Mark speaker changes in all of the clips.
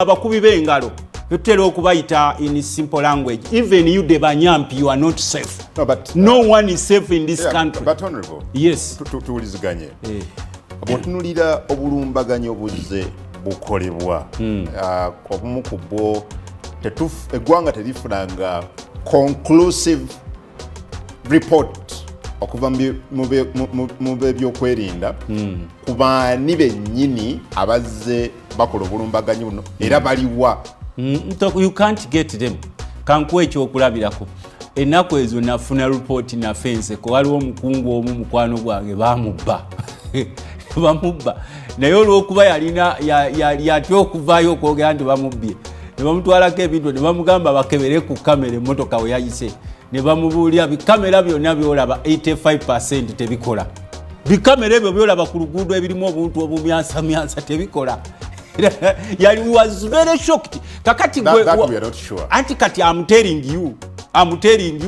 Speaker 1: abakubi b'engalo tutera okubayita in simple language. Even you the banyampi, you are not safe. No one is safe in this country.
Speaker 2: But honorable,
Speaker 1: yes,
Speaker 2: tuwuliziganye bw'otunuulira obulumbaganyi obuze bukolebwa obumu ku bwo eggwanga terifunanga conclusive report okuva mu by'okwerinda ku baani bennyini abazze bakola obulumbaganyi buno era baliwa.
Speaker 1: You can't get them. Kankuwa ekyokulabirako ennaku ezo nafuna report na fense ko waliwo omukungu omu mukwano gwange bamubba bamubba naye olw'okuba yali atya okuvaayo okwogera nti bamubbye ne bamutwalako ebintu ne bamugamba bakebere ku kamera emmotoka we yayise ne bamubuulira bikamera byonna byolaba 85% tebikola. Bikamera ebyo byolaba ku luguudo ebirimu obuntu obumyansamyansa tebikola. Yali was very shocked. Kakati
Speaker 2: that we are not sure.
Speaker 1: Anti kati I'm telling you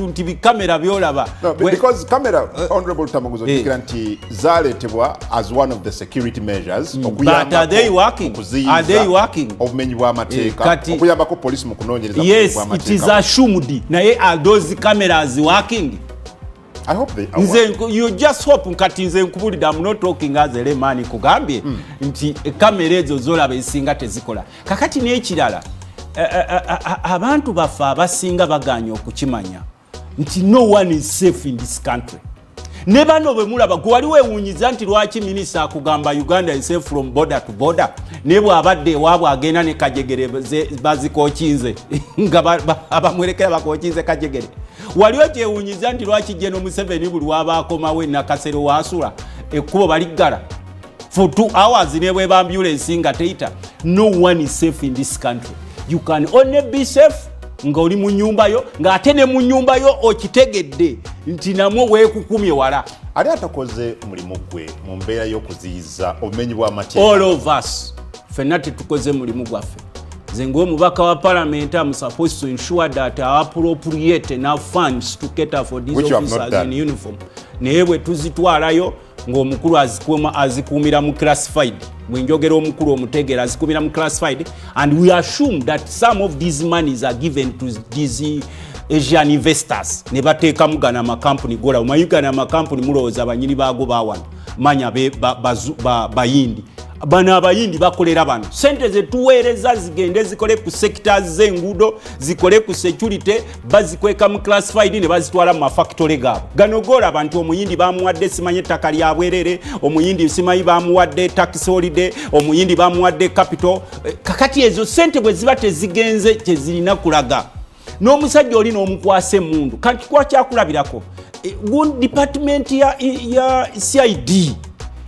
Speaker 1: nti bikamera byolaba.
Speaker 2: No, because camera, Honorable Luttamaguzi, nti zaletebwa as one of the security measures.
Speaker 1: But are they working? Are they working?
Speaker 2: Obumenyi bw'amateeka okuyambako police mu kunoonyereza.
Speaker 1: Yes, it is assumed. Naye are those cameras working?
Speaker 2: I hope they are working.
Speaker 1: You just hope nkati nze nkubulira, I'm not talking as a layman, kugambye nti kamera ezo zolaba esinga tezikola. Kakati n'ekirala abantu baffe abasinga baganya okukimanya nti no one is safe in this country. Ne bano bwe mulaba gwe wali weewuunyiza nti lwaki minisita akugamba Uganda is safe from border to border, ne bw'abadde ewaabwe agenda ne Kajegere bazikookinze nga abamwerekera bakookinze Kajegere. Wali okyewuunyiza nti lwaki Jeno Museveni buli wabaakomawo Nakasero waasula ekkubo baliggala for 2 hours ne bweba ambulance nga teita. No one is safe in this country. You can only be safe nga oli mu nyumba yo, nga ate ne mu nyumba yo okitegedde nti namwo weekukumye wala.
Speaker 2: Ali atakoze mulimu gwe mu mbeera y'okuziyiza obumenyi bw'amateeka.
Speaker 1: All of us ffenna tetukoze mulimu gwaffe. Nze ng'omubaka wa parliament, I'm supposed to ensure that I appropriate enough funds to cater for these officers in uniform. Naye bwe tuzitwalayo ng'omukulu azikuumira mu classified. Bwenjogera omukulu omutegeera azikuumira mu classified, and we assume that some of these monies are given to these Asian investors. Ne bateeka mugana amakampuni gola omayugana amakampuni mulowooza banyini baago baawano manya bayindi. Bano abayindi bakolera bano. Sente ze tuweereza zigende zikole ku sectors z'enguudo, zikole ku security, bazikweka mu classified ne bazitwala mu mafactory gaabo. Gano golaba nti omuyindi bamuwadde simanye ettaka lya bwerere, omuyindi simanyi bamuwadde tax holiday, omuyindi bamuwadde capital. Kakati ezo sente bwe ziba tezigenze kyezirina kulaga. N'omusajja oli n'omukwasa emmundu. Kati kwa kyakulabirako. Department ya CID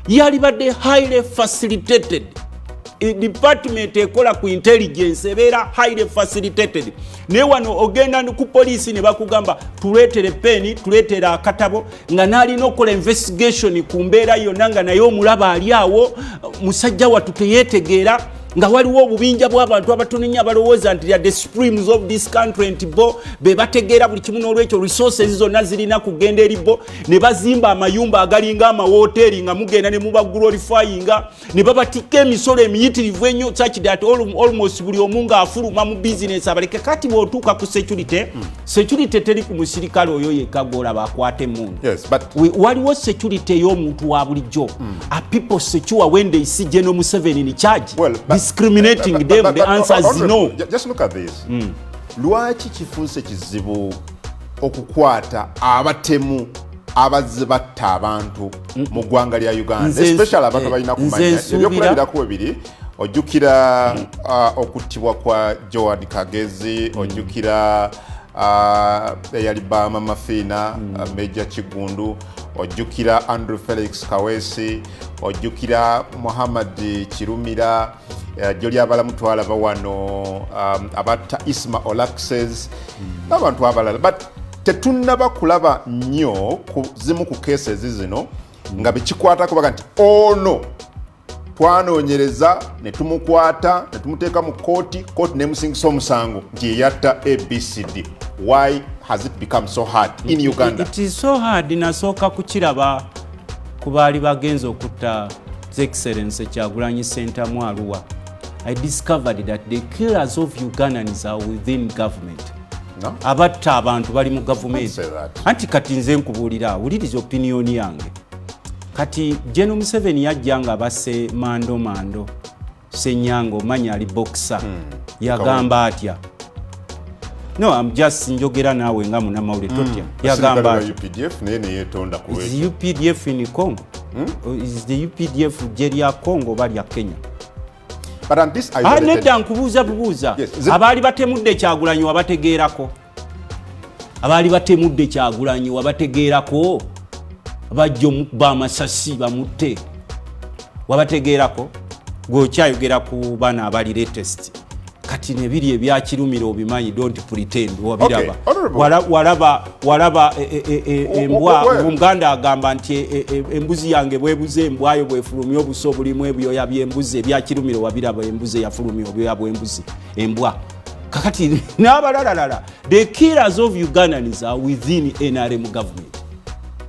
Speaker 1: yalibadde highly facilitated. Department ekola ku intelligence ebeera highly facilitated. Ne wano ogenda ku police ne bakugamba tuleetere peni, tuleetere akatabo nga nalina okola investigation ku mbeera yonna nga naye omulaba ali awo musajja wattu teyeetegeera nga waliwo obubinja bw'abantu abatono nnyo abalowooza nti the supremes of this country nti bo be bategeera buli kimu, n'olwekyo resources zonna zirina kugenda eri bo, ne bazimba amayumba agalinga amawoteeri nga mugenda ne muba glorifyinga, ne babatikka emisolo emiyitirivu ennyo such that almost buli omu ng'afuluma mu business abaleke. Kati bw'otuuka ku security teri ku musirikale oyo yekka gw'olaba akwata emmundu. Waliwo security ey'omuntu wa bulijjo. Are people secure when they see General Museveni in charge? Discriminating them, the answer is no.
Speaker 2: Just look at this. Lwaki kifuuse kizibu okukwata abatemu abazze batta abantu mu ggwanga lya Uganda, especially abantu balina kumanya ebyokulabirako bibiri. Ojjukira okuttibwa kwa Joan Kagezi, ojjukira eyali Bama Mafina, Major Kigundu, ojjukira Andrew Felix Kawesi, ojjukira Muhammad Kirumira, Joli abalamutwala bawano, abatta Isma Olaxes, n'abantu abalala. But tetunnaba kulaba nnyo ku zimu ku cases zino nga bekikwatako baga nti ono twanoonyereza ne tumukwata ne tumuteeka mu kooti nemusingisa omusango nti eyatta ABCD. Why has it become so hard in Uganda?
Speaker 1: It is so hard. Nasooka kukiraba ku baali bagenza okutta His Excellency Kyagulanyi Ssentamu Arua. I discovered that the killers of Ugandans are within government.
Speaker 2: No?
Speaker 1: Abatta abantu bali mu government. Anti kati nze nkubuulira wuliriza opinion yange. Kati General Museveni yajja nga basse mando Senyango manya ali boxer yagamba atya. No, I'm just njogera nawe nga munamawulire totya. Yagamba
Speaker 2: UPDF ne yetonda kuwe.
Speaker 1: Is UPDF in Congo? Is the UPDF Jeria Congo bali ya Kenya?
Speaker 2: But on this
Speaker 1: nedda nkubuuza. Abaali batemudde Kyagulanyi wabategeerako. Abaali batemudde Kyagulanyi wabategeerako. Bajjo mukuba Amasasi bamutte. Wabategeerako. Gwokyayogera ku bana abali latest. Kati nebiri ebyakirumira obimanyi don't pretend wabiraba. Walaba embwa omuganda agamba nti embuzi yange bwebuze embwayo bwefulumya obuso bulimu ebyoya by'embuzi ebyakirumira wabiraba embuzi yafulumya obyoya bw'embuzi embwa. Kakati n'abalalala the killers of Ugandans are within NRM government.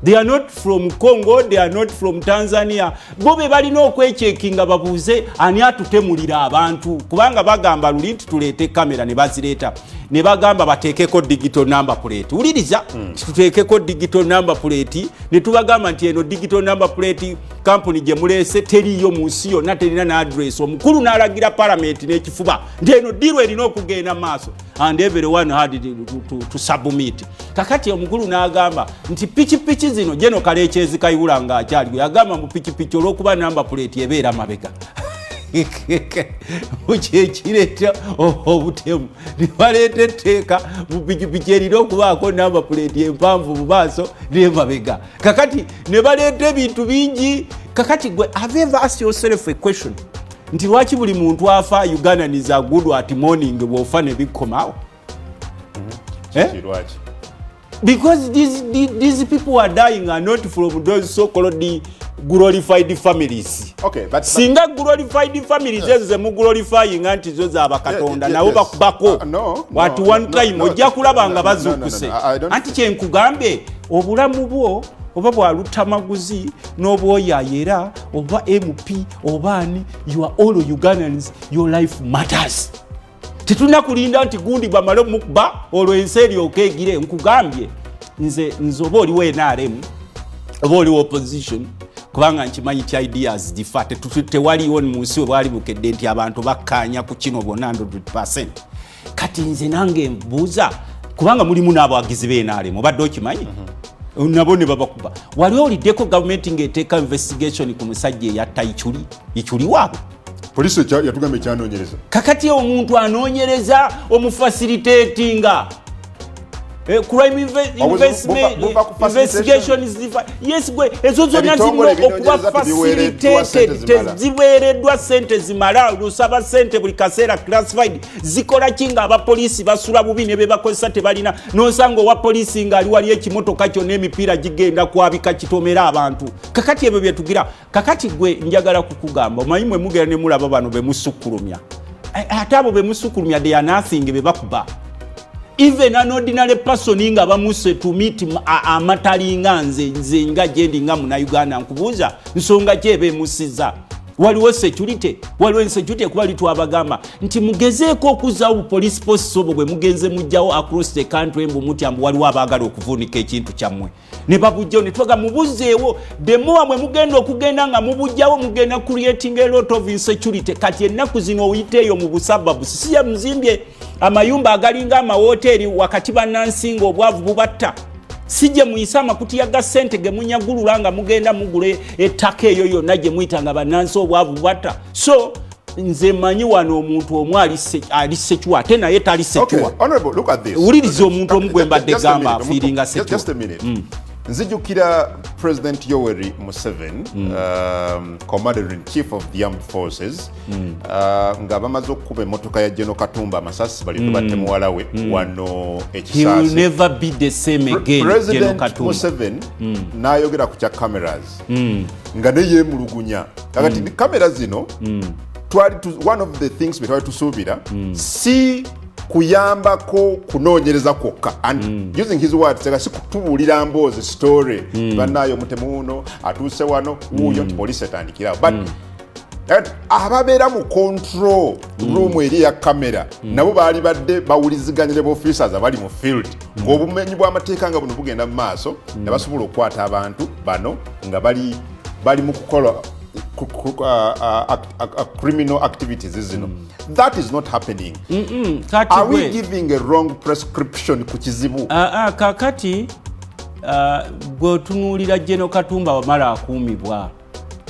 Speaker 1: They are not from Congo, they are not from Tanzania. Bobe balina okwechekinga babuuze ani atutemulira abantu kubanga bagamba luli tuleete kamera ne bazireta ne bagamba bateekeko digital number plate. Uliriza tuteekeko digital number plate ne tubagamba nti eno digital number plate company gye mulese teriyo mu nsi yonna terina na address. Omukulu n'alagira parliament n'ekifuba nti eno diru erina okugenda maaso and everyone had to submit. Kakati omukulu n'agamba nti pichi zino jeno Kalekyezi Kayihura nga akyali yagamba mu pichi olw'okuba number plate ebeera mabega. Ukyekireta obutemu nibaleeta etteeka mu pichi erina okubaako number plate empanvu mu maaso n'emabega. Kakati ne baleeta ebintu bingi. Kakati gwe have ever asked yourself a question nti lwaki buli muntu afa Ugandans are good at morning bw'ofa ne bikomawo? Because these people are dying are not from those so-called glorified families.
Speaker 2: Okay, but
Speaker 1: singa glorified families ezo mu glorifying anti zo za bakatonda nabo bakubako. At one time ojja kulaba nga bazukuse. Anti kyenkugambe obulamu bwo oba bwa Luttamaguzi n'obwoyayera oba MP obani you are all Ugandans, your life matters. Tetuna kulinda nti gundi bamale mukuba olwo enseri okegire nkugambye nze oba oli NRM oba oli opposition kubanga nkimanyi ki ideas difate tewaliwo mu nsi obwali bukedde nti abantu bakkanya ku kino bonna 100%. Kati nze nange mbuuza kubanga mulimu n'abawagizi b'NRM obadde okimanyi nabo ne babakuba wali oliddeko gavumenti ng'eteeka investigation ku musajja eyatta ikyuli waabwe.
Speaker 2: Polisi yatugamba ekyanonyereza. Kakati
Speaker 1: omuntu anoonyereza omufacilitatinga crime investigation is different. Yes gwe ezo zonna zino okuba facilitated teziweereddwa sente zimala lusaba sente buli kaseera classified zikola kinga abapoliisi basula bubi ne bebakozesa tebalina n'osanga owa poliisi nga ali wali ekimotoka kyo n'emipiira gigenda kwabika kitomera abantu. Kakati ebyo byetugira. Kakati gwe njagala kukugamba omanyi mwe mugera ne mulaba bano bemusukkulumya ate abo bemusukkulumya they are nothing bebakuba. Even an ordinary person nga bamuse to meet amatalinga nze nga jendi nga muna Uganda nkubuuza nsonga kyebe musiza waliwo security kuba litwabagamba nti mugezeeko okuzzaawo police posts obwo bwe mugenze mujjawo across the country mbu muti ambu waliwo abaagala okuvuunika ekintu kyammwe ne babujjawo ne twaga mubuzzeewo demowa mwe mugenda okugenda nga mubujjawo mugenda creating a lot of insecurity. Kati ennaku zino oyiteeyo mu busababu sisiya muzimbye amayumba agalinga amawoteeri wakati bannansinga obwavu bubatta sijje muyisa amakuti ya gasente ge munyagulula nga mugenda mugule ettaka eyo yonna gye muyita nga bannansi obwavu bubatta. So nze manyi wano omuntu omu ali sekiwa ate naye tali sekiwa. Wuliriza omuntu omu gwe mbadde gamba afiiringa sekiwa.
Speaker 2: Nzijukira President Yoweri Museveni, Commander-in-Chief of the Armed Forces, nga bamaze okukuba emmotoka ya General Katumba Amasasi bali tubatte muwala we wano ekisasi.
Speaker 1: He will never be the same again.
Speaker 2: President Museveni n'ayogera ku kya cameras nga ne yeemulugunya. Kakati kamera zino one of the things we twali tusuubira si kuyambako kunoonyereza kwokka and using his words tega si kutubuulira mboozi story bannayo mutemu uno atuuse wano wuuyo nti poliisi etandikirawo but ababeera mu control room eri ya kamera nabo baali badde bawuliziganyire officers abali mu field ng'obumenyi bw'amateeka nga buno bugenda mu maaso ne basobola okukwata abantu bano nga bali mu kukola criminal activities zino. That is not happening. Are we giving a wrong prescription ku kizibu?
Speaker 1: Kakati bw'otunuulira General Katumba wamala akuumibwa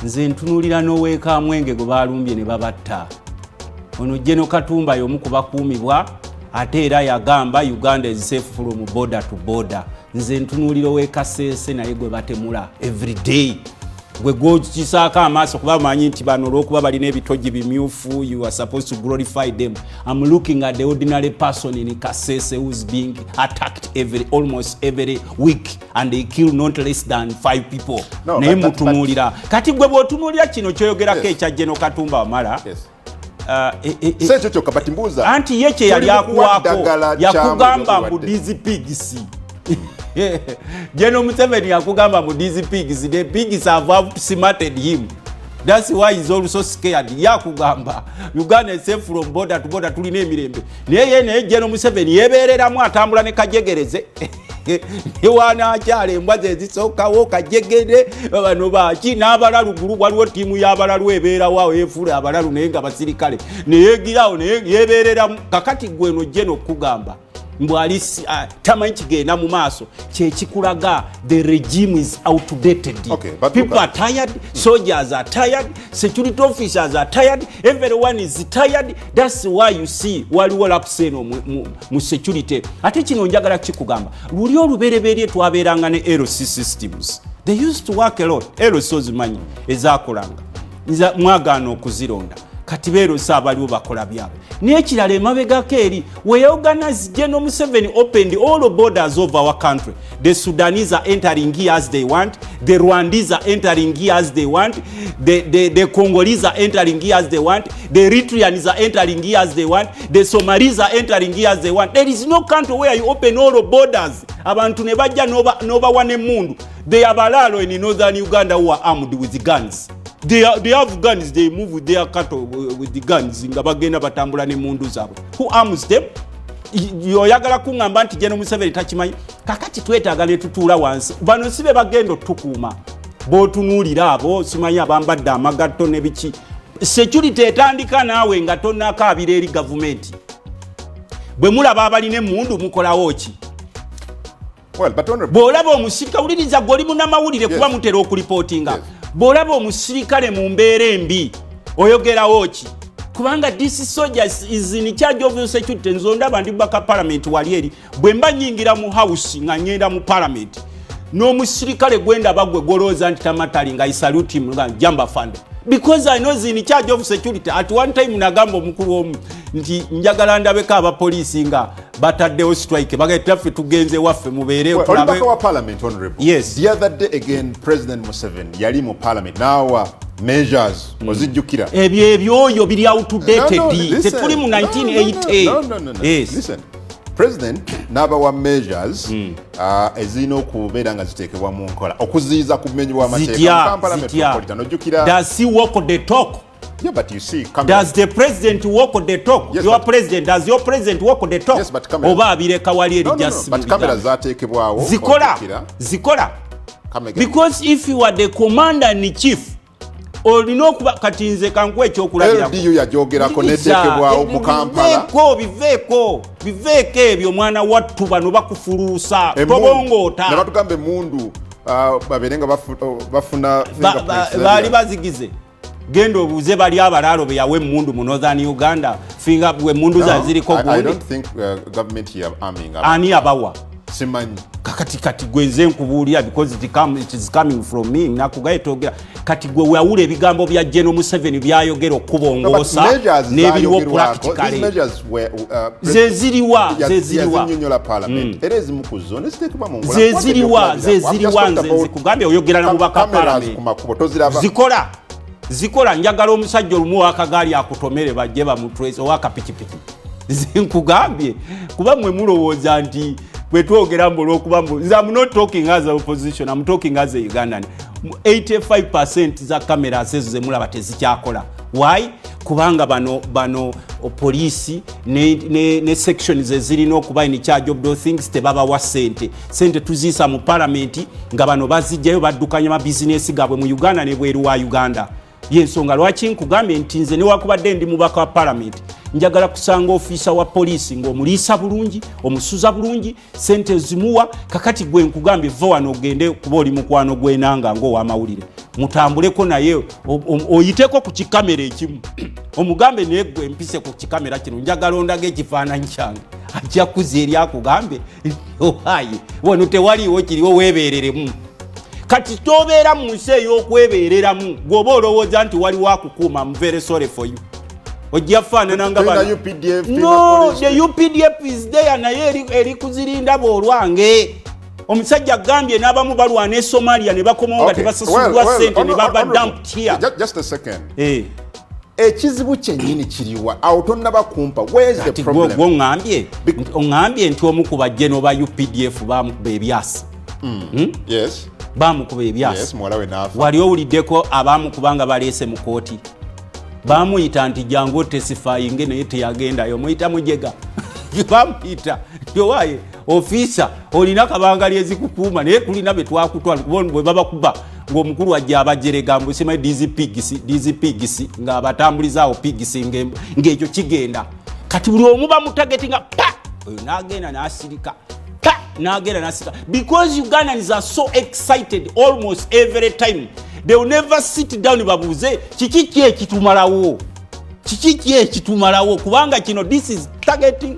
Speaker 1: nze ntunuulira n'oweeka Mwenge gwe baalumbye ne babatta. Ono General Katumba y'omu ku bakuumibwa ate era yagamba Uganda is safe from border to border. Nze ntunuulira oweeka Seese naye gwe batemula every day. Gwe gokisaako amaaso kuba manyi nti bano olw'okuba balina ebitogi bimyufu, you are supposed to glorify them. I'm looking at the ordinary person in Kasese who's being attacked almost every week and they kill not less than 5 people. Naye mutunuulira kati gwe bw'otunuulira kino kyoyogerako ekya General Katumba wamala anti ye kye yali akuwaako yakugamba mbu these pigs. General Museveni yakugamba mu these pigs, the pigs have outsmarted him. That's why he's also scared. Yakugamba Uganda is safe from border to border tulina emirembe. Naye General Museveni yebeereramu atambula ne kajegereze. Ewana akyala embwa ze zisookawo kajegere bano baki n'abalalu gulu waliwo ttiimu y'abalalu ebeerawo efuula abalalu naye nga basirikale neyeegirawo naye yebeereramu kakati gweno General okugamba mbwali tamanyi kigenda mu maaso kyekikulaga the regime is outdated. People are tired, soldiers are tired, security officers are tired, everyone is tired. That's why you see waliwo lapse eno mu security. Ate kino njagala kikugamba luli olubereberye twabeeranga ne LC systems. They used to work a lot. LC ozimanyi ezaakolanga mwagaana okuzironda kati beero saabaliwo bakola byabwe n'ekirala emabegako eri we organize General Museveni opened all the borders of our country. The Sudanese are entering here as they want, the Rwandese are entering here as they want, the Congolese are entering here as they want, the Eritreans are entering here as they want, the Somalis are entering here as they want. There is no country where you open all the borders abantu ne bajja n'obawa n'emmundu. They are balalo in northern Uganda who are armed with guns. They have guns, they move with their cattle with the guns nga bagenda batambula ne mundu zaabwe. Who arms them? Yoyagala kungamba nti General Museveni takimanyi kakati twetaaga ne tutuula wansi bano sibe bagendo tukuuma b'otunuulira abo simanyi abambadde amagatto ne biki. Security etandika naawe nga tonnakaabira eri gavumenti. Bwe mulaba abalina emmundu mukolawo ki? Bw'olaba omusirika wuliriza gwe munnamawulire kuba mutera okulipootinga. Bw'olaba omusirikale mu mbeera embi oyogerawo ki? Kubanga this soldiers is in charge of your security. Nzo ndaba ndi baka parliament wali eri bwe mba nyingira mu house nga ngenda mu parliament n'omusirikale gwenda bagwe goloza nti tamatali nga I salute him nga jamba fund because I know he's in charge of security. At one time nagamba omukulu omu nti njagala ndabeka abapoliisi nga bataddewo strike bagayita ffe tugenze waffe mubeere
Speaker 2: okulabe wa parliament honorable.
Speaker 1: Yes.
Speaker 2: The other day again President Museveni yali mu parliament now measures ozijjukira
Speaker 1: ebyo biri outdated. Tetuli mu 1980.
Speaker 2: No. Yes. Listen. President n'abawa measures ezirina okubeera nga ziteekebwa mu nkola okuziyiza ku bumenyi bw'amateeka.
Speaker 1: Does he walk the talk?
Speaker 2: Yeah, but you see,
Speaker 1: does the president walk the talk? Yes, does your president walk the talk?
Speaker 2: Yes, but
Speaker 1: oba abireka wali eri just
Speaker 2: but cameras zateekebwawo
Speaker 1: zikola because if you are the commander in chief olina okuba kati nze kankuwa ekyokulabirako
Speaker 2: LDU yajogerako neteekebwawo mu Kampala
Speaker 1: biveeko ebyo mwana wattu bano bakufuluusa tobongoota
Speaker 2: ne batugamba emmundu babeere nga bafuna
Speaker 1: baali bazigize genda obuuze bali abalaalo be yawa emmundu mu northern Uganda finga bwe emmundu zaziriko ani abawa
Speaker 2: simanyi
Speaker 1: kati gwenze nkubuulira because it is coming from me nakugaye togera kati gwe wawula ebigambo bya General Museveni byayogera okubongoosa n'ebiriwo practically zeziriwa nze kugambye oyogera na mubaka parliament zikola njagala omusajja olumu w'akagaali akutomere bajje bamutrace owakapikipiki nkugambye kuba mwe mulowooza nti bwetwogera olw'okuba I'm not talking as a opposition, I'm talking as a Ugandan. 85% za cameras ezo ze mulaba tezikyakola Why? Kubanga bano police ne sections ezirina okuba in charge of those things tebaba wa sente tuzisa mu parliament nga bano bazijjayo baddukanya ma business gabwe mu Uganda ne bweru wa Uganda. Yensonga lwaki nkugambye nti nze ne wakubadde ndi mubaka wa parliament njagala kusanga ofisa wa police ng'omuliisa bulungi omusuza bulungi sente zimuwa kakati gwe nkugambye vo wano ogende kuba oli mukwano gwenanga ngo Amawulire mutambuleko naye oyiteko ku kikamera ekimu omugambe naye gwe mpise ku kikamera kino njagala ondage ekifaananyi kyange ajja kuza eri akugambe ohaye wano tewaliwo kiriwo weebereremu kati tobeera mu nsi ey'okwebereramu gwoba olowooza nti waliwo akukuuma I'm very sorry for you. Ojafaanana nga bano no the UPDF is there naye eri kuzirinda boolwange omusajja gambye n'abamu balwana e Somalia ne bakomawo nga tebasasulwa sente ne baba dumped here.
Speaker 2: Just a second. Ekizibu kyennyini kiriwa awo tonnabakumpa where's the problem?
Speaker 1: Oŋŋambye nti omu ku bajjeno ba UPDF bamukuba ebyasi.
Speaker 2: Yes.
Speaker 1: Bamukuba ebyasi.
Speaker 2: Yes, mwala we naafa.
Speaker 1: Wali owuliddeko abamukubanga baleese mu kooti. Bamuyita nti jangu tesifyinge naye teyagendayo muyita mujega. Bamuyita yowaye ofisa olina kabangali ezikukuuma naye tulina be twakutwala kubona bwe babakuba ng'omukulu ajja abajerega mbu sema DZPGC nga abatambulizaawo pigisi ng'ekyo kigenda kati buli omu bamutagetinga pa oyo n'agenda n'asirika pa n'agenda n'asirika because Ugandans are so excited almost every time they will never sit down babuuze kiki ekitumalawo kubanga kino this is targeting.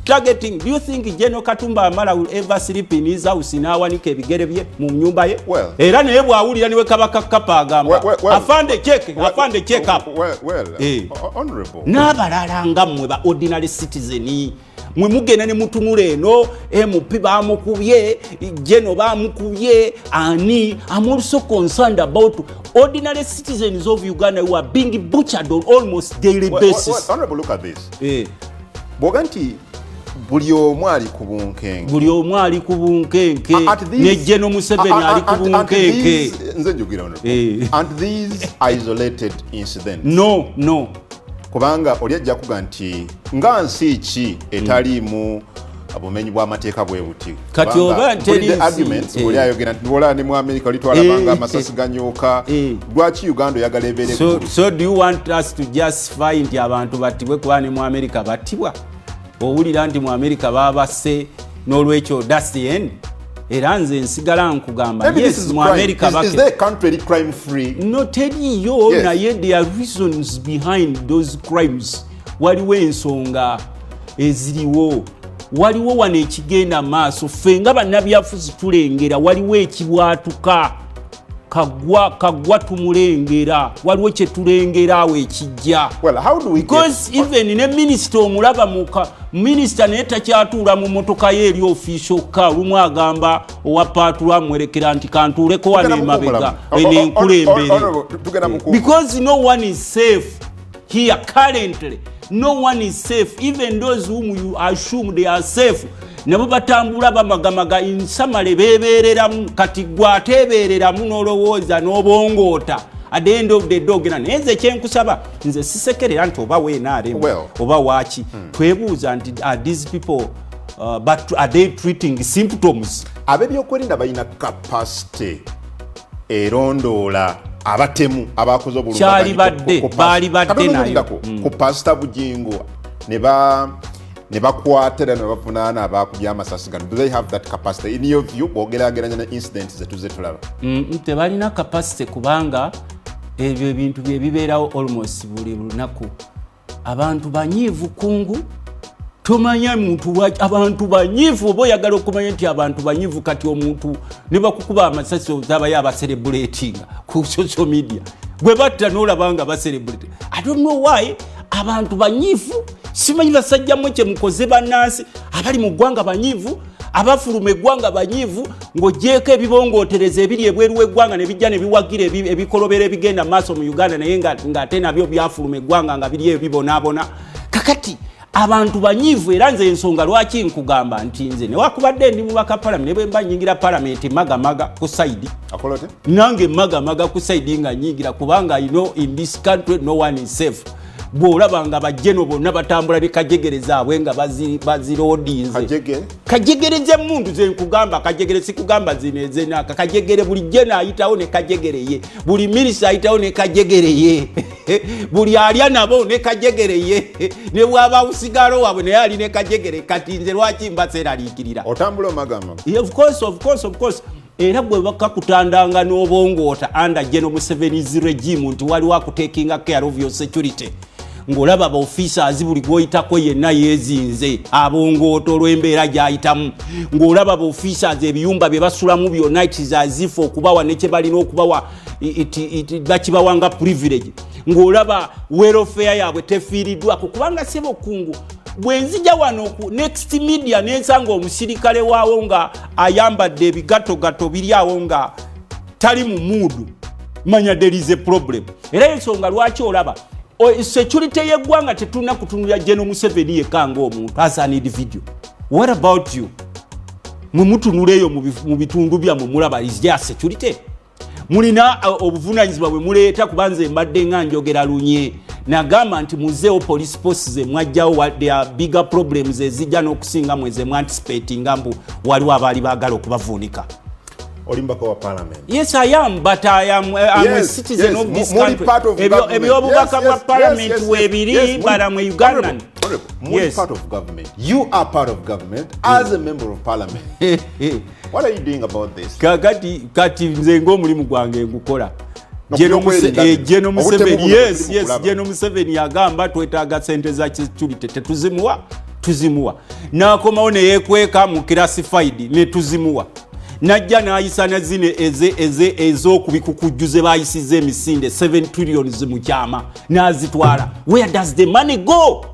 Speaker 1: Do you think General Katumba Amala will ever sleep in his house n'awanika ebigere bye mu nyumba ye? Era naye bw'awulira niwe kabaka kapa agamba afande check up.
Speaker 2: Honorable.
Speaker 1: N'abalala nga mmwe ba ordinary citizen mwe mugenda ne mutunula eno MP bamukubye General bamukubye ani. I'm also concerned about ordinary citizens of Uganda who are being butchered on almost daily basis.
Speaker 2: Honorable, look at this. Boganti buli omu ali ku bunkenke ne General Museveni ali ku bunkenke nze njugira honorable. And these isolated incidents.
Speaker 1: No.
Speaker 2: Kubanga oli ajja kuga nti nga nsi ki etaliimu obumenyi bw'amateeka bwe buti
Speaker 1: kati oba nteri
Speaker 2: arguments oli ayogera nti bola ne mu America litwala banga amasasi ganyooka lwaki Uganda oyagala ebeere
Speaker 1: so do you want us to justify nti abantu battibwe kuba ne mu America battibwa owulira nti mu America babase n'olwekyo that's the end era nze nsigala nkugamba yes mu America
Speaker 2: is the country crime free
Speaker 1: no teriyo naye there are reasons behind those crimes waliwo ensonga eziriwo waliwo wano ekigenda maaso ffe nga bannabyafuzi tulengera waliwo ekibwatuka kagwa tumulengera waliwo kye tulengerawo ekijja because even ne minisita omulaba muka minisita naye takyatuula mu motoka ye eri official ka lumu agamba owa paatula amwerekera nti kantuuleko wano emabega enenkulembere because no one is safe here currently. No one is safe. Even those whom you assume they are safe. Nabo batambula bamagamaga insamale bebereramu kati gwatebereramu n'olowooza n'obongoota. At the end of the day gena neze kyenkusaba nze sisekerera nti oba weenaaremu oba waaki twebuuza nti are these people but are they treating symptoms?
Speaker 2: Ab'ebyokwerinda balina capacity erondoola abatemu abakoze obulungi
Speaker 1: bali badde nayo
Speaker 2: ku Pastor Bujingo ne bakwatira ne bavunaana abakubye amasasi gano. Do they have that capacity in your view? Bogerageranya ne incidents zetuze tulaba
Speaker 1: tebalina capacity kubanga ebyo ebintu bye bibeerawo almost buli lunaku. Abantu banyiivu kungu tomanya muntu abantu banyiivu oba oyagala okumanya nti abantu banyiivu kati omuntu ne bakukuba amasasi otaba yaba celebrating ku social media gwe batta n'olabanga ba celebrate. I don't know why abantu banyiivu simanyi basajja mwe kye mukoze bannansi abali mu ggwanga banyiivu abafuluma eggwanga banyiivu ng'ogyeko ebibongootereza ebiri ebweru w'eggwanga ne bijja ne biwagira ebikolobera ebigenda maaso mu Uganda naye ng'ate nabyo byafuluma eggwanga nga biri ebibonaabona kakati abantu banyivu era nze ensonga lwaki nkugamba nti nze newakubadde ndi mubaka parliament ne bwe mba nyingira parliament magamaga ku side
Speaker 2: akolote
Speaker 1: nange magamaga ku side nga nyingira kubanga you know in this country no one is safe bw'olaba nga bajjeno bonna batambula ne kajegereza abwe nga baziroodinze kajegereze mundu ze nkugamba kajegere sikugamba zineze naka kajegere buli jena ayitawo ne kajegereye buli minisa ayitawo ne kajegereye buli alya nabo ne kajegereye ne bwaba usigalo wabwe ne ali ne kajegere katinze lwaki mbaseera liikirira
Speaker 2: otambula magama
Speaker 1: of course era bwe bakakutandanga n'obongoota under General Museveni's regime nti waliwo akutekinga care of your security ngolaba ba officers buli goyitako yenna yezinze abongooto olw'embeera gyayitamu ngolaba ba officers ebiyumba bye basulamu byonna ekizazifo okubawa ne kye balina okubawa bakibawanga privilege ngolaba welfare yaabwe tefiiriddwako kubanga sebo kungu bwenzija wano ku next media nensanga omusirikale waawo nga ayambadde ebigatogato biri awo nga tali mu muudu manya there is a problem era ensonga lwaki olaba security yeggwanga tetuna kutunulya General Museveni yekanga omuntu as an individual. What about you? Mumutunuleyo mu bitundu byammwe mulaba is there security? Mulina obuvunanyizibwa bwe muleeta kubanze mbadde nga njogera lunye nagamba nti muzeo police forces mwajjawo there are bigger problems ezijja n'okusinga mweze anticipate ngambu waliwo abaali baagala okubavuunika.
Speaker 2: Olimbako wa parliament.
Speaker 1: Yes, I am, but I'm a citizen of this country. Ebyobubaka bwa parliament webiri but I'm a Ugandan.
Speaker 2: Yes. Part of government. You are part of government as a member of parliament. What are you doing about this?
Speaker 1: Kati nze ng'omulimu gwange ngukola. General Museveni, yes, General Museveni yagamba twetaaga sente za security tuzimuwa. N'akomawo ne yeekweka mu classified ne tuzimuwa. Najja n'ayisa na zine ez'okubikukujjuze bayisize emisinde 7 trillion mu kyama n'azitwala. Where does the money go?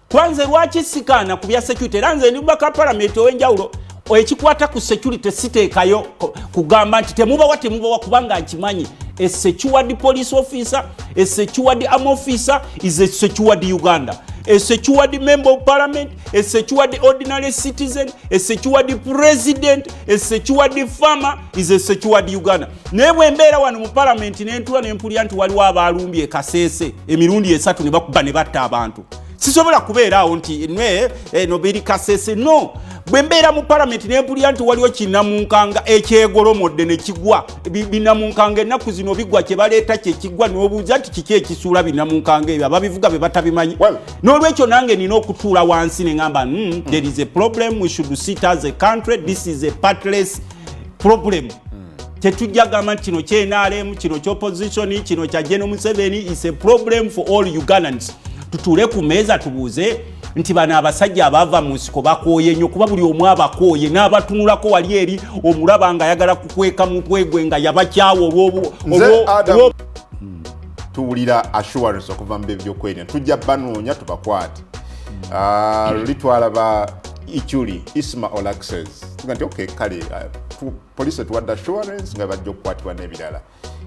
Speaker 1: Twanze lwaki sikaana ku bya security era nze ndi mubaka parliament ow'enjawulo ekikwata ku security siteekayo kugamba nti temubawa kubanga nkimanyi a secured police officer, a secured army officer is a secured Uganda. A secured member of parliament, a secured ordinary citizen, a secured president, a secured farmer is a secured Uganda. Nebwe mbeera wano mu parliament n'entula n'empulya nti waliwo abalumbye Kasese emirundi 3 ne bakuba ne batta abantu. Sisobola kubeera awo nti no biri Kasese no. Bwe mbeera mu parliament n'empulya nti waliwo kinnamunkanga ekyegolomodde ne kigwa binnamunkanga ennaku zino bigwa kye baleeta kye kigwa n'obuuza nti kiki ekisuula binnamunkanga ebyo ababivuga be batabimanyi. N'olwekyo nange nina okutuula wansi ne ngamba there is a problem, we should sit as a country, this is a partless problem. Tetujja gamba kino ky'NRM, kino ky'opposition, kino kya General Museveni is a problem for all Ugandans. Tutule ku meeza tubuuze nti bana abasajja abava mu nsiko bakooye nnyo kuba buli omu abakooye n'abatunulako wali eri omulaba nga ayagala kukweka mutwe gwe nga yabakyawo olwo
Speaker 2: tuwulira assurance okuva mu by'okwerin tujja banoonya tubakwate litwala ba Ichuli Isma Olaxes nti okay kale police tuwadde assurance nga bajja okukwatibwa n'ebirala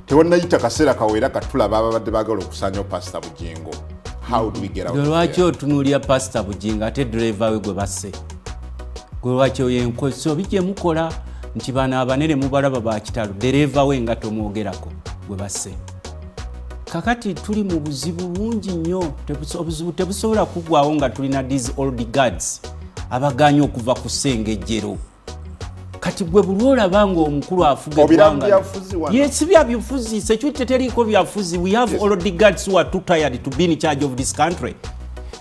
Speaker 2: tewannayita kaseera kawera katulaba ababadde baagala okusanya Pastor Bujingo. How do we get out of here?
Speaker 1: Lwaki otunuulya Pastor Bujingo ate driver we gwe basse? Lwaki oyenkoso bijje mukola nti bana abanene mubalaba ba kitalo driver we nga tomwogerako gwe basse. Kakati tuli mu buzibu bungi nnyo obuzibu tebusobola kugwawo nga tulina these old guards abaganya okuva ku ssengejjero. Kati gwe bulwola banga omukulu afuga eggwanga. Yes, byabufuzi security teriko byafuzi. We have already guards who are too tired to be in charge of this country.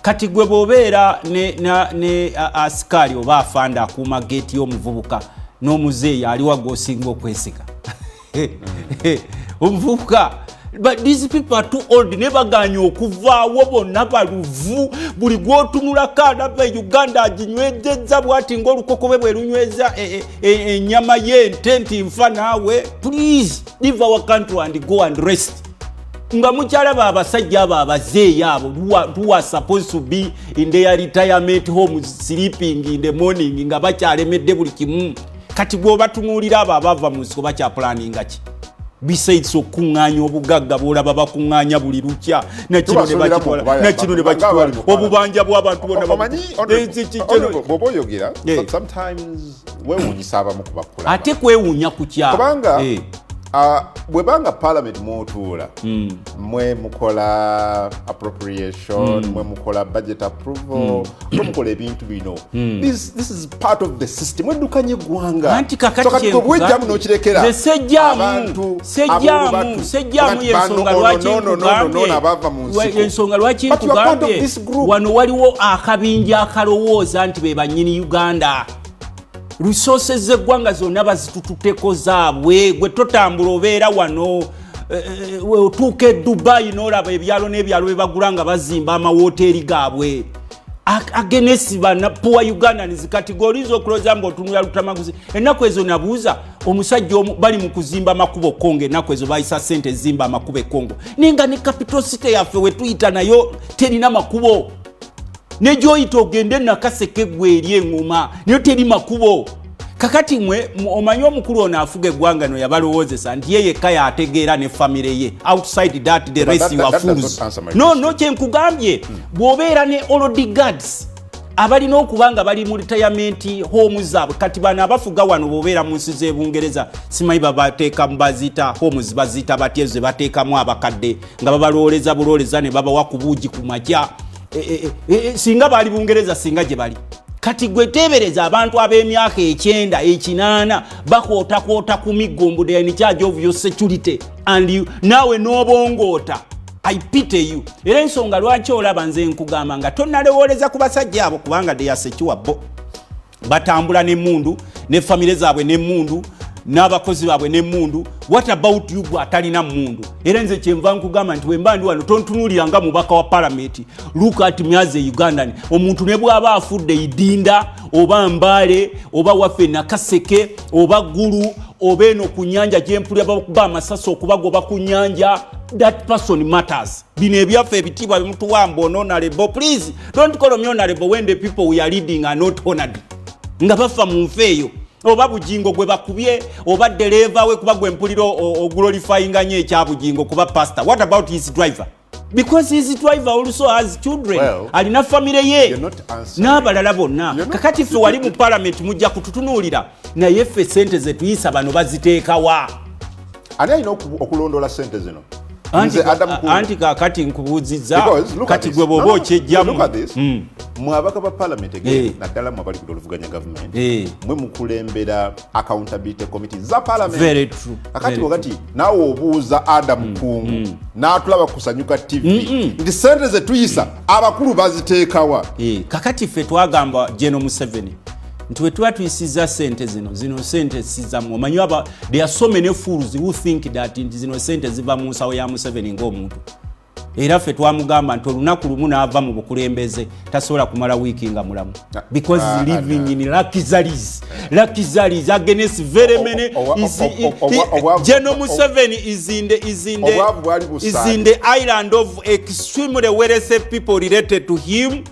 Speaker 1: Kati gwe bobeera ne askari oba afanda akuuma gate y'omuvubuka n'omuzeeyi aliwa gwosinga okwesiga. Omuvubuka. But these people are too old. Nebaganya okuvaawo bonna baluvu buli gwotunula kaana ba Uganda aginywezezza bwati ng'olukokobe bwe lunyweza ennyama y'ente nti nfa naawe. Please leave our country and go and rest. Nga mukyalaba abasajja abo abazeeyi abo who are supposed to be in their retirement home sleeping in the morning nga bakyalemedde buli kimu. Kati bw'obatunuulira abo abava mu nsiko bakyapulaninga ki? besides okuŋŋaanya obugagga bw'olaba bakuŋŋaanya buli lukya nakino ne bakitwala obubanja bw'abantu bonna
Speaker 2: bw'oba oyogera sometimes weewuunyisa abamu ku bakulaba
Speaker 1: ate kwewuunya kutya
Speaker 2: kubanga bwebanga parliament mwotuula mwe mukola appropriation mwe mukola budget approval mwe mukola ebintu bino this is part of the system weddukanye eggwanga
Speaker 1: anti kakati
Speaker 2: bwejjamu n'okirekera
Speaker 1: abantu sejjamu yensonga lwaki nkugambye wano waliwo akabinja akalowooza nti be bannyini Uganda resources z'eggwanga zonna bazitututeko zaabwe gwe totambula obeera wano otuuka e Dubai n'olaba ebyalo n'ebyalo bebagula nga bazimba amawoteeri gaabwe agenesi bana poor Ugandans categories okuloza ng'otunula Luttamaguzi ennaku ezo nabuuza omusajja bali mu kuzimba amakubo Kongo ennaku ezo bayisa ssente zimba amakubo e Kongo ninga ne capital city yaffe we tuyita nayo terina makubo nejoyita ogende nakaseke gwe eri engoma niyo teri makubo kakati mwe omanyi omukulu ono afuga eggwanga no yabalowoozesa nti ye yekka yategeera ne famire ye outside that the rest you are fools no kyenkugambye bw'obeera ne olodyguards abalina okuba nga bali mu retirement homes zaabwe kati bano abafuga wano bw'obeera mu nsi z'ebungereza simanyi babateeka mu bazita homes bazita batya ze bateekamu abakadde nga babalooleza bulooleza ne babawa ku buugi ku makya singa bali bungereza singa gye bali kati gwe tebereza abantu ab'emyaka 9 8 bakoota ku migombo they are in charge of your security and you nawe n'obongoota I pity you era ensonga lwaki olaba nze nkugamba nga tonnalewooleza ku basajja abo kubanga they are secure batambula n'emmundu ne famire zaabwe n'emmundu n'abakozi baabwe n'emmundu what about you gwe atalina mmundu era nze kyenva nkugamba nti wemba ndi wano tontunuulira nga mubaka wa parliament look at me as a Ugandan omuntu ne bw'aba afudde idinda oba Mbale oba waffe Nakaseke oba Gulu oba eno ku nnyanja gyempulira bakuba Amasasi okubagoba ku nnyanja that person matters bino ebyaffe ebitiibwa bimutuwamba honorable please don't call me honorable when the people we are leading are not honored nga bafa mu nfeeyo oba Bujingo gwe bakubye oba dereva we kuba gwe mpulira oglorifyinga nnyo ekya Bujingo kuba pastor what about his driver because his driver also has children alina famire ye n'abalala bonna kakati ffe wali mu parliament mujja kututunuulira naye ffe sente ze tuyisa bano baziteekawa
Speaker 2: ani alina okulondola sente zino anti
Speaker 1: kakati nkubuuzizza kati gwe bw'oba okyejjamu
Speaker 2: mwabaka ba parliament naddala mwabali ku oluvuganya government mwe mukulembera accountability committee za parliament
Speaker 1: very true
Speaker 2: akati wakati nawe obuuza Adam Kungu n'atulaba kusanyuka TV nti sente ze tuyisa abakulu baziteekawa
Speaker 1: kakati ffe twagamba General Museveni nti we tuba tuyisiza sente zino sente sizamu omanyi aba there are so many fools who think that nti zino sente ziva mu nsawo ya Museveni ng'omuntu era ffe twamugamba nti olunaku lumu n'ava mu bukulembeze tasobola kumala wiiki nga mulamu because living in luxuries against very many General Museveni is in the island of extremely wealthy people related to him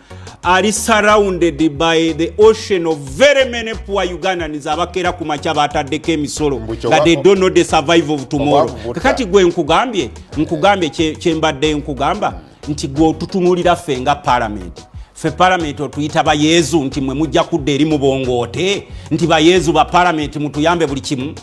Speaker 1: are surrounded by the ocean of very many poor Ugandans abakera ku makya bataddeko emisolo that they don't know the survival of tomorrow kakati gwe nkugambye kyembadde nkugamba nti gwe tutunulira ffe nga parliament ffe parliament otuyita bayezu nti mwe mujja kudda eri mubongoote nti bayezu ba parliament mutuyambe buli kimu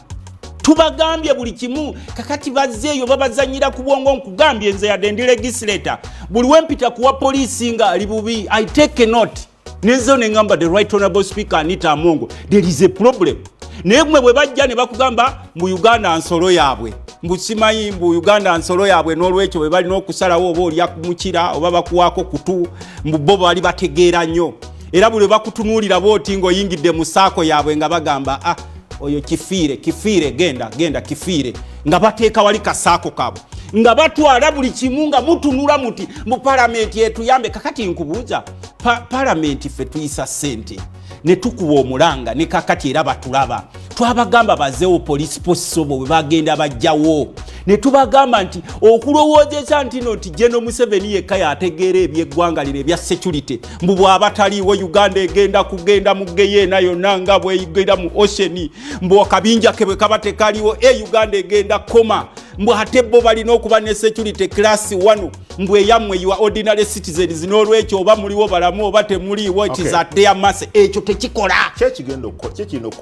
Speaker 1: tubagambye buli kimu kakati bazzeeyo babazanyira ku bwongo nkugambye nze yadde ndi legislator buli wempita kuwa polisi nga ali bubi I take a note nezo nengamba the right honorable speaker Anita Amongo there is a problem naye gwe bwe bajja ne bakugamba mu Uganda nsolo yaabwe mbusimanyi mu Uganda nsolo yaabwe n'olwekyo bwe bali n'okusalawo oba olya kumukira oba bakuwaako kutu mbo bali bategeera nnyo era buli bakutunuulira booti ng'oyingidde mu saako yaabwe nga bagamba oyo kifire genda kifire nga bateeka wali kasaako kabo nga batwala buli kimu nga mutunula muti mu parliament yetu yambe kakati nkubuuza parliament ffe tuyisa sente ne tukuba omulanga ne kakati era batulaba twabagamba bazeewo police posts obo bwe bagenda bajjawo ne tubagamba nti okulowoozesa ntino nti General Museveni yekka yategeera ebyeggwanga lino ebya security mbu bw'abataliiwo Uganda egenda kugenda mu geyeena yonna nga bweyigenda mu ocean mbu akabinja ke bwe kaba tekaliwo Uganda egenda koma mbu ate bo balina okuba ne security class 1 mbu eyammwe you are ordinary citizens n'olwekyo oba muliwo balamu oba temuliiwo kizadde amase ekyo tekikola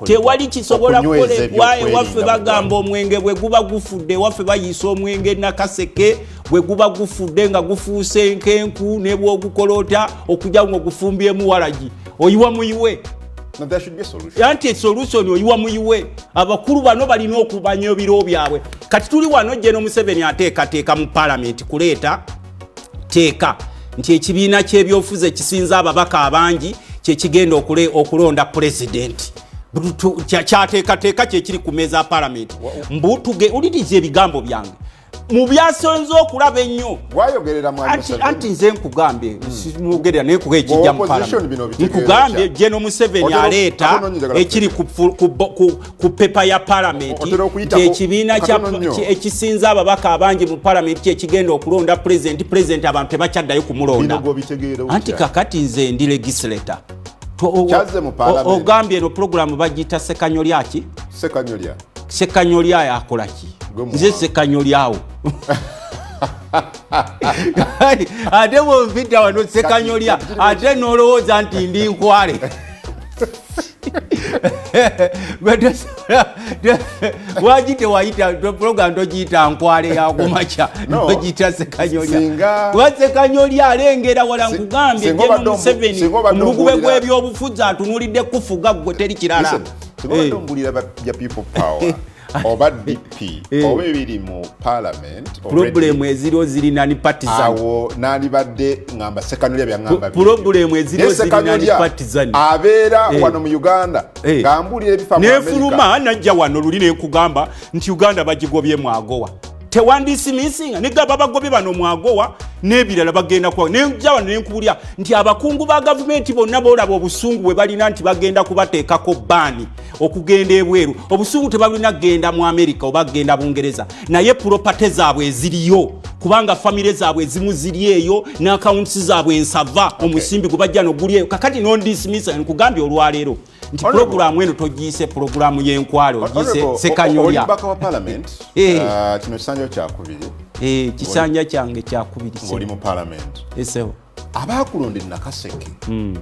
Speaker 1: tewali kisobola kukolebwa ewaffe bagamba omwenge bwe guba gufudde ewaffe bayiisa omwenge nakaseke bwe guba gufudde nga gufuuse enkenku ne bw'ogukolota okujja ng'ogufumbyemu walagi oyiwa muyiwe.
Speaker 2: No, there should be a solution.
Speaker 1: Anti solution oyiwa muyiwe abakulu bano balina okubanya ebiro byabwe kati tuli wano General Museveni ateeka mu parliament kuleeta teeka nti ekibiina ky'ebyofuzi kisinza ababaka abangi kye kigenda okulonda president kyateekateeka kyekiri ku meeza ya parliament mbutuge uliriza ebigambo byange mu byasonze okulaba ennyo anti nze nkugambye simugerera naye kuba ekijja mu parliament nkugambye General Museveni aleeta ekiri ku pepa ya parliament ekibiina ekisinza ababaka abangi mu parliament kyekigenda okulonda president abantu tebakyaddayo kumulonda anti kakati nze ndi legislator ogambye eno programu bagiyita sekanyolya ki sekanyolya yakola ki nze sekanyolyawo ate bwonvita wano sekanyolya ate nolowooza nti ndi nkwale waki tewayita program togiyita nkwale yakumakya nogiyita sekanyolya kuba sekanyolya alengera wala nkugambye General Museveni omulugube gw'ebyobufuzi atunulidde kufuga gwe teri kirala
Speaker 2: oba DP oba ebiri mu parliament
Speaker 1: problem eziro ziri nani partisan
Speaker 2: awo nalibadde ngamba sekanyolya byangamba
Speaker 1: problem eziro ziri nani partisan
Speaker 2: abeera wano mu Uganda ngambulira ebifa mu America
Speaker 1: nefuluma najja wano luli ne kugamba nti Uganda bagigobye mwagowa tewandisimisinga negaba bagobye bano mwagowa nebirala bagenda kwa nejja wano nenkubulya nti abakungu ba government bonna bolaba obusungu bwe balina nti bagenda kubateekako bani okugenda ebweru obusungu tebalina genda mu America oba genda Bungereza naye property zaabwe eziriyo kubanga family zaabwe ezimu ziri eyo na accounts zaabwe ensava omusimbi gubajja no guli eyo kakati non dismissa nkugambye olwaleero nti programu eno togiyise programu y'enkwale ogiyise sekanyolya
Speaker 2: olibaka wa parliament kino kisanja kyakubiri
Speaker 1: kisanja kyange kyakubiri
Speaker 2: oli mu parliament
Speaker 1: eseho
Speaker 2: abakulonde nakaseke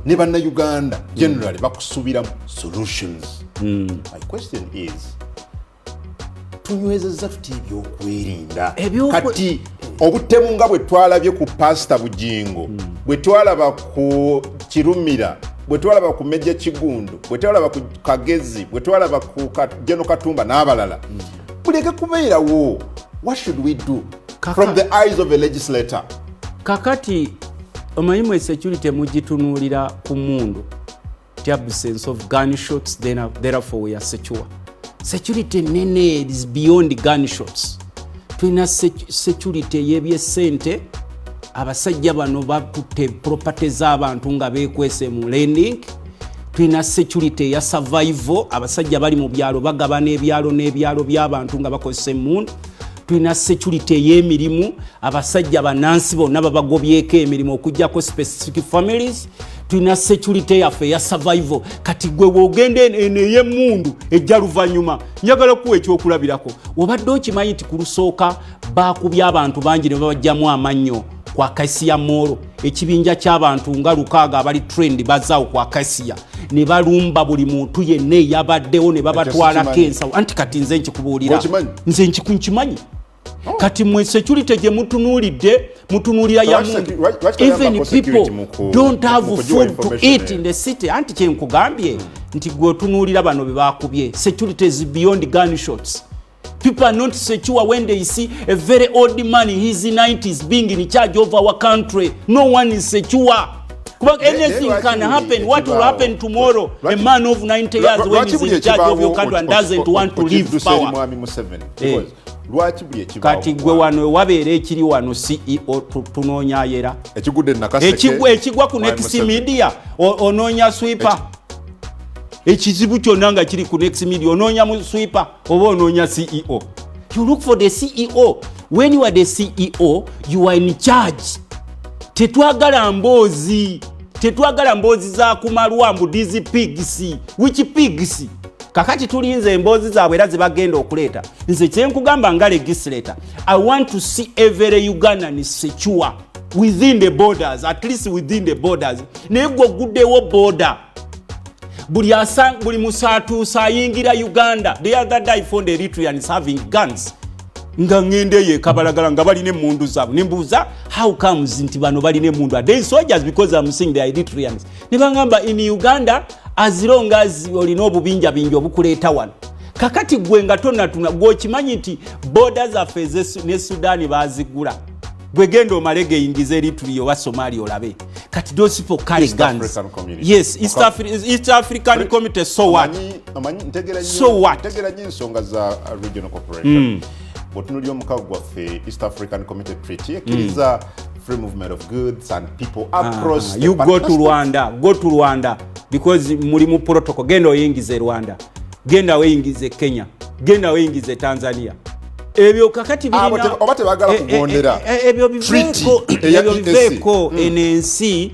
Speaker 2: ne banna Uganda generally bakusubira solutions. My question is tunywezezza tuti ebyokwerinda kati obutemu nga bwe twalabye ku Pastor Bujingo bwe twalaba ku Kirumira bwe twalaba ku Meja Kigundu bwe twalaba ku Kagezi bwe twalaba ku Jeno Katumba n'abalala buleke kubeerawo. What should we do from the eyes of a legislator?
Speaker 1: Kakati omanyimu security mugitunulira ku mundu the absence of gunshots therefore we are secure. Security nene is beyond gunshots. Twina security yebye sente abasajja bano bakutte property z'abantu nga bekwese mu lending. Twina security ya survival abasajja bali mu byalo bagabana ebyalo by'abantu nga bakozesa emmundu. Twina security y'emirimu abasajja banansi bonna babagobyeko emirimu okujjako specific families. Twina security yaffe ya survival kati gwe wogende ene mundu ejja luvanyuma njagala kuwa ekyokulabirako obadde okimanyi nti ku lusooka bakubya abantu bangi ne babajjamu amannyo kwa Kasiya Moro ekibinja ky'abantu nga 600 abali trend bazaawo kwa Kasiya ne balumba buli muntu yenna yabaddewo ne babatwala kensa anti kati nze nkikubuulira nze nkikunkimanyi kati mwe security gye mutunulira ya mundu even people don't have food to eat in the city anti kye nkugambye nti gwe otunulira bano be bakubye security is beyond gunshots. People are not secure when they see a very old man in his 90s being in charge of our country. No one is secure. Anything can happen. What will happen tomorrow? A man of 90 years when he's in charge of your country and doesn't want to leave power. Kati gwe wano wabeera ekiri wano CEO tunoonya yera ekigwa ku Next Media onoonya sweeper ekizibu kyonna nga kiri ku Next Media onoonya mu sweeper oba onoonya CEO you look for the CEO. When you are the CEO, you are in charge. Tetwagala mbozi za kumalwa mbu these pigs. Which pigs? Kakati tulinze embozi zaabwe era zibagenda okuleeta. Nze kyenkugamba nga legislator, I want to see every Ugandan secure within the borders, at least within the borders. Naye gwe oguddewo border. Buli musatuusa ayingira Uganda. The other day I found Eritreans having guns. Nga ngende ye kabalagala nga baline mundu zaabwe. Nimbuuza, how comes nti bano baline mundu? Are they soldiers? Because I'm saying they are Eritreans. Nibangamba in Uganda, as long as olina obubinja binja obukuleeta wano. Kakati gwe nga tonna gwokimanyi nti borders zaffe ne Sudan bazigula. Gwe genda omalege ingize Eritrea wa Somalia olabe. Kati those people carry guns. Yes, East African Community. So what? So what?
Speaker 2: Tegera nyi nsonga za regional corporation. Botunulyo mukago gwaffe East African Community Treaty ekiriza free movement of goods and people across
Speaker 1: you go to Rwanda because muri mu protocol genda oyingize Rwanda, genda oyingize Kenya, genda oyingize Tanzania. Ebyo kakati birina
Speaker 2: obate bagala kugondera
Speaker 1: ebyo biveko NNC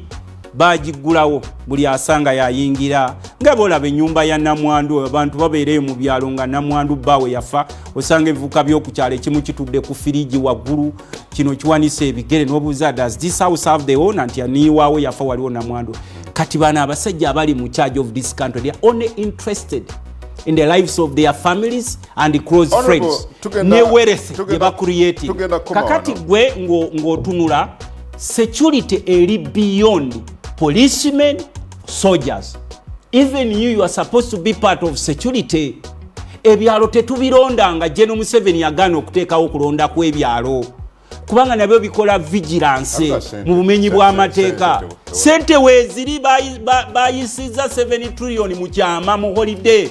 Speaker 1: bagigulawo buli asanga yayingira nga bolaba ennyumba ya namwandu abantu babeere mu byalo nga namwandu bawe yafa osanga evuka byokukyala ekimu kitudde ku firiji waggulu kino kiwanise ebigere n'obuuza does this house have the owner nti aniiwaawo yafa waliwo namwandu kati bana abasajja abali mu charge of this country they are only interested in the lives of their families and close friends ne werese gye bakureate kakati gwe ng'otunula security eri beyond policemen, soldiers. Even you are supposed to be part of security. Ebyalo tetubironda General Museveni yagana okuteekawo okulonda kw'ebyalo. Kubanga nabyo bikola vigilance mu bumenyi bw'amateeka. Sente weeziri bayisiza 7 trillion mu kyama mu holiday.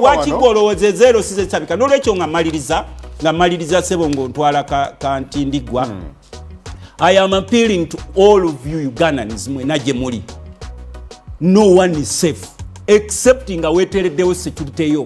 Speaker 1: Wakigolowooze zero sizesabika. N'olwekyo nga maliriza sebo ng'ontwala kantindigwa. I am appealing to all of you Ugandans mwena gye muli. No one is safe except nga wetereddewo security yo.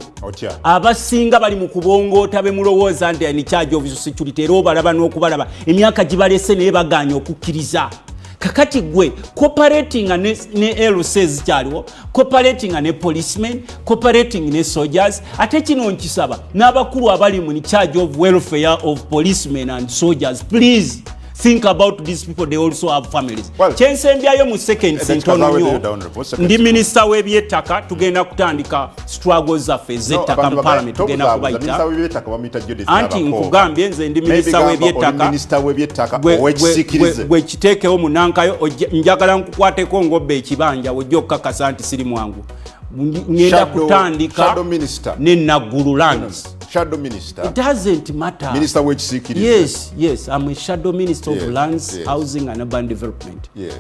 Speaker 1: Abasinga bali mu kubongoota be mulowooza nti in charge of security era obalaba n'okubalaba emyaka gibalese naye baganya okukkiriza. Kakati gwe cooperating ne LCs kyaliwo, cooperating ne policemen, cooperating ne soldiers, ate kino nkisaba n'abakulu abali mu charge of welfare of policemen and soldiers, please think about these people, they also have families. Kyensembyayo mu seconds ntono nnyo ndi minister w'ebyettaka tugenda kutandika struggles zaffe ez'ettaka mu parliament tugenda kubayita anti nkugambye nze ndi minister w'ebyettaka gwe kiteekewo mu nankayo njagala nkukwateko ng'obbe ekibanja ojja okukakasa nti siri mwangu ngenda kutandika ne Naguru lands.
Speaker 2: Shadow minister.
Speaker 1: It doesn't matter.
Speaker 2: Minister which security.
Speaker 1: Yes, I'm a shadow minister of lands, housing and urban development.
Speaker 2: Yes.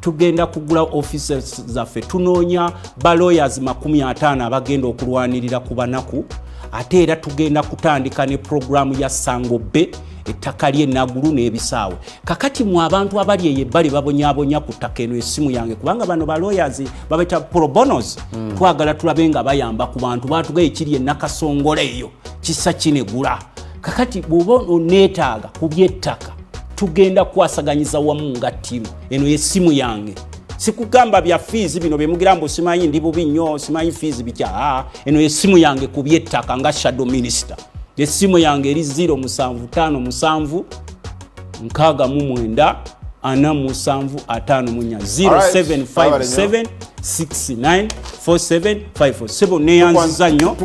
Speaker 1: Tugenda kugula officers zaffe tunoonya ba lawyers 50 abagenda okulwanirira ku banaku ate era tugenda kutandika ne program ya Sango B ettaka lye Naguru n'ebisaawe. Kakati mu abantu abali eyebbali babonyabonya ku ttaka eno essimu yange kubanga bano ba lawyers babeta pro bonos twagala tulabe nga bayamba ku bantu batugaye kiri Nakasongola eyo kisa kinegula. Kakati bw'oba oneetaaga ku by'ettaka tugenda kwasaganyiza wamu nga ttiimu eno y'essimu yange. Sikugamba bya fees bino bemugirambo simanyi ndi bubi nnyo simanyi fees bikya eno y'essimu yange ku by'ettaka nga shadow minister. Esimu yange eri 0757 69 0757 69 4754 sebo neyanziza nnyo